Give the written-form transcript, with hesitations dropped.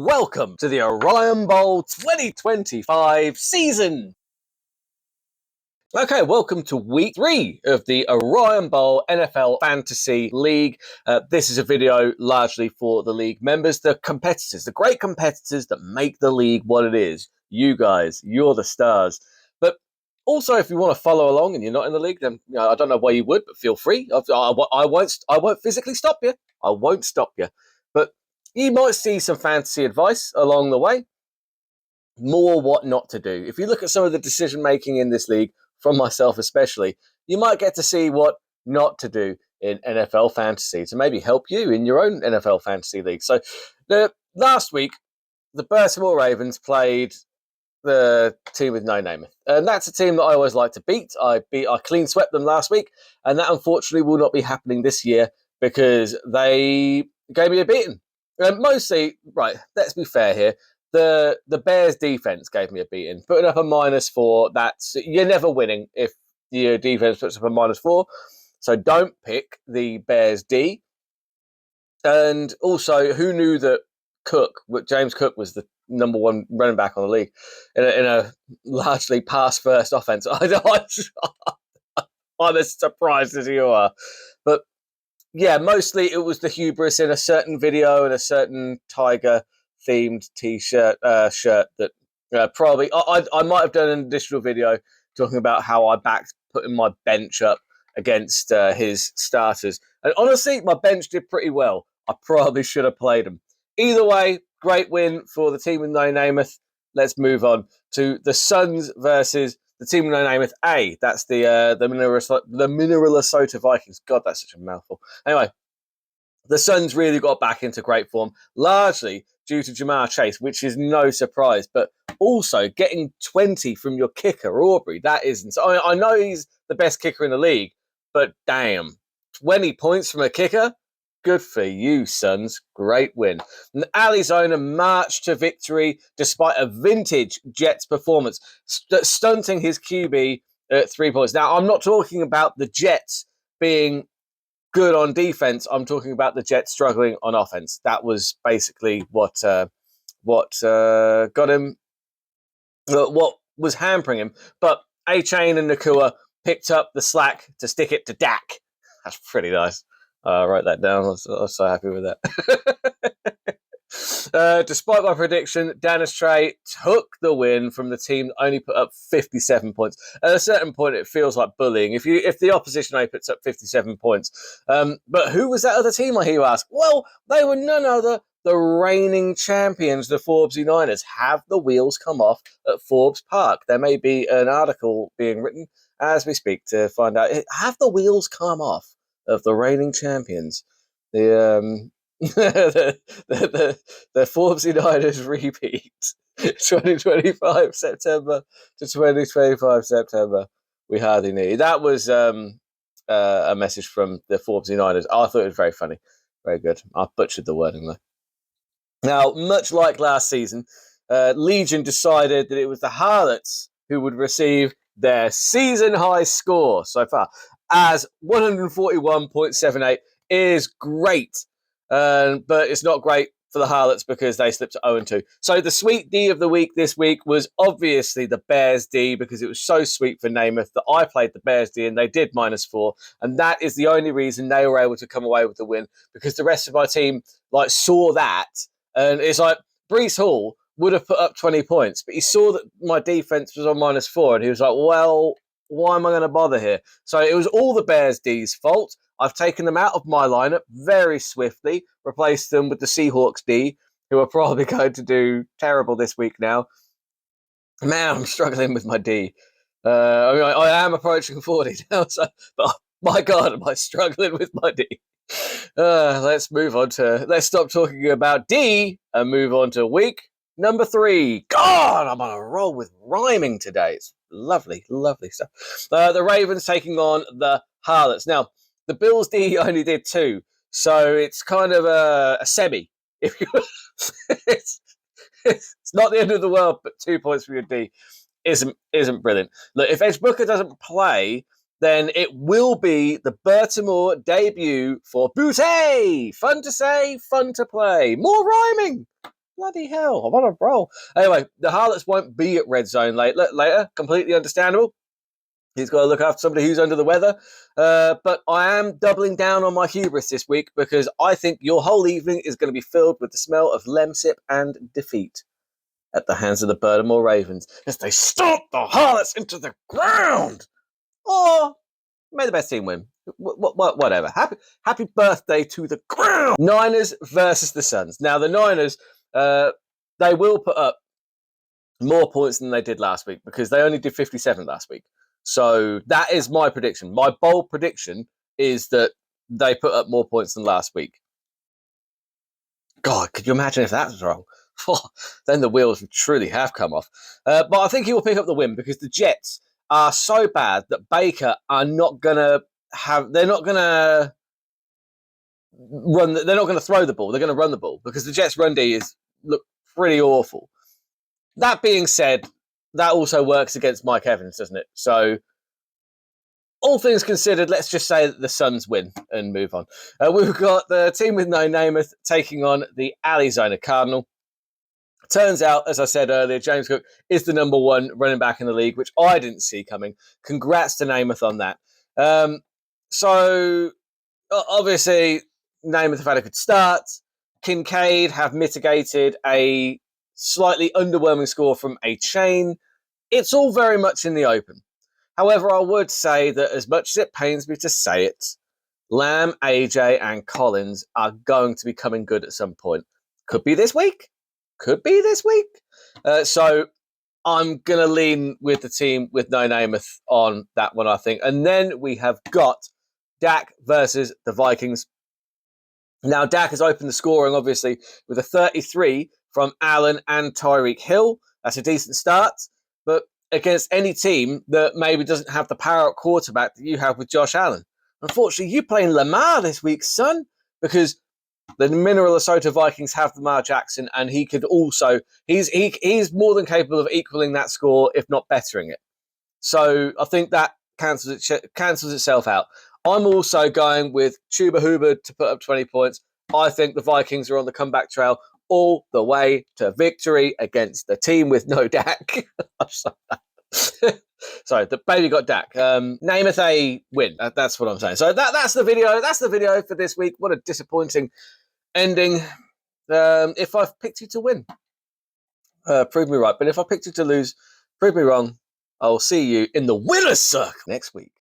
welcome to the Orion Bowl 2025 season. Okay, welcome to week 3 of the Orion Bowl NFL Fantasy League. This is a video largely for the league members, the competitors, the great competitors that make the league what it is. You guys, you're the stars. But also, if you want to follow along and you're not in the league, then I don't know why you would, but feel free. I won't physically stop you. I won't stop you. But you might see some fantasy advice along the way. More what not to do. If you look at some of the decision making in this league, from myself especially, you might get to see what not to do in NFL fantasy to maybe help you in your own NFL fantasy league. So last week, the Baltimore Ravens played the team with no name. And that's a team that I always like to beat. I clean swept them last week, and that unfortunately will not be happening this year because they gave me a beating. Mostly, right, let's be fair here. The Bears defense gave me a beating. Putting up a -4, you're never winning if your defense puts up a -4. So don't pick the Bears D. And also, who knew that James Cook was the number 1 running back on the league in a largely pass-first offense? I'm as surprised as you are. But yeah, mostly it was the hubris in a certain video and a certain Tiger themed t-shirt shirt that probably I might have done an additional video talking about how I backed putting my bench up against his starters, and honestly my bench did pretty well. I probably should have played him. Either way, great win for the team with no nameth. Let's move on to the Suns versus the team with no nameth A. That's the Minnesota Vikings. God, that's such a mouthful. Anyway, the Suns really got back into great form, largely due to Jamar Chase, which is no surprise, but also getting 20 from your kicker, Aubrey. That isn't. I know he's the best kicker in the league, but damn, 20 points from a kicker? Good for you, Suns. Great win. And Arizona marched to victory despite a vintage Jets performance, stunting his QB at 3 points. Now, I'm not talking about the Jets being good on defense. I'm talking about the Jets struggling on offense. That was basically what got him, what was hampering him. But A-Chain and Nakua picked up the slack to stick it to Dak. That's pretty nice. I wrote that down. I was so happy with that. Despite my prediction, Dennis Trey took the win from the team that only put up 57 points. At a certain point, it feels like bullying. If the opposition only puts up 57 points. But who was that other team, I hear you ask? Well, they were none other the reigning champions, the Forbes Niners. Have the wheels come off at Forbes Park? There may be an article being written as we speak to find out. Have the wheels come off of the reigning champions? The Forbes Niners repeat 2025 September to 2025 September. We hardly need. That was a message from the Forbes Niners. I thought it was very funny. Very good. I butchered the wording though. Now, much like last season, Legion decided that it was the Harlots who would receive their season high score so far, as 141.78 is great. But it's not great for the Harlots because they slipped to 0-2. So the sweet D of the week this week was obviously the Bears D, because it was so sweet for Namath that I played the Bears D and they did -4. And that is the only reason they were able to come away with the win, because the rest of my team saw that. And it's like Breece Hall would have put up 20 points, but he saw that my defense was on -4 and he was like, well, why am I going to bother here? So it was all the Bears D's fault. I've taken them out of my lineup very swiftly, replaced them with the Seahawks D, who are probably going to do terrible this week now. Man, I'm struggling with my D. I am approaching 40 now, but my God, am I struggling with my D. Let's stop talking about D and move on to week number 3. God, I'm on a roll with rhyming today. It's lovely, lovely stuff. The Ravens taking on the Harlots. Now, the Bills D only did 2, so it's kind of a semi. It's not the end of the world, but 2 points for your D isn't brilliant. Look, if Edge Booker doesn't play, then it will be the Baltimore debut for Booty. Fun to say, fun to play. More rhyming. Bloody hell, I'm on a roll. Anyway, the Harlots won't be at Red Zone later. Completely understandable. He's got to look after somebody who's under the weather. But I am doubling down on my hubris this week because I think your whole evening is going to be filled with the smell of lemsip and defeat at the hands of the Baltimore Ravens as they stomp the Harlots into the ground. Or may the best team win. Whatever. Happy birthday to the ground. Niners versus the Suns. Now, the Niners, they will put up more points than they did last week because they only did 57 last week. So that is my prediction. My bold prediction is that they put up more points than last week. God, could you imagine if that was wrong? Then the wheels would truly have come off. But I think he will pick up the win because the Jets are so bad that Baker are not going to have... They're not going to run... They're not going to throw the ball. They're going to run the ball because the Jets' run D look pretty awful. That being said, that also works against Mike Evans, doesn't it? So, all things considered, let's just say that the Suns win and move on. We've got the team with no Namath taking on the Arizona Cardinal. Turns out, as I said earlier, James Cook is the number one running back in the league, which I didn't see coming. Congrats to Namath on that. So, obviously, Namath have had a good start. Kincaid have mitigated a slightly underwhelming score from a chain. It's all very much in the open. However, I would say that as much as it pains me to say it, Lamb, AJ, and Collins are going to be coming good at some point. Could be this week. Could be this week. So I'm going to lean with the team with no Namath on that one, I think. And then we have got Dak versus the Vikings. Now, Dak has opened the scoring, obviously, with a 33 from Allen and Tyreek Hill. That's a decent start. But against any team that maybe doesn't have the power at quarterback that you have with Josh Allen. Unfortunately, you're playing Lamar this week, son, because the Minnesota Vikings have Lamar Jackson, and he could also he's more than capable of equaling that score, if not bettering it. So I think that cancels itself out. I'm also going with Chuba Hubbard to put up 20 points. I think the Vikings are on the comeback trail all the way to victory against the team with no Dak. Sorry, the baby got Dak. Namath a win. That's what I'm saying. So that's the video. That's the video for this week. What a disappointing ending. If I've picked you to win, prove me right. But if I picked you to lose, prove me wrong. I'll see you in the winner's circle next week.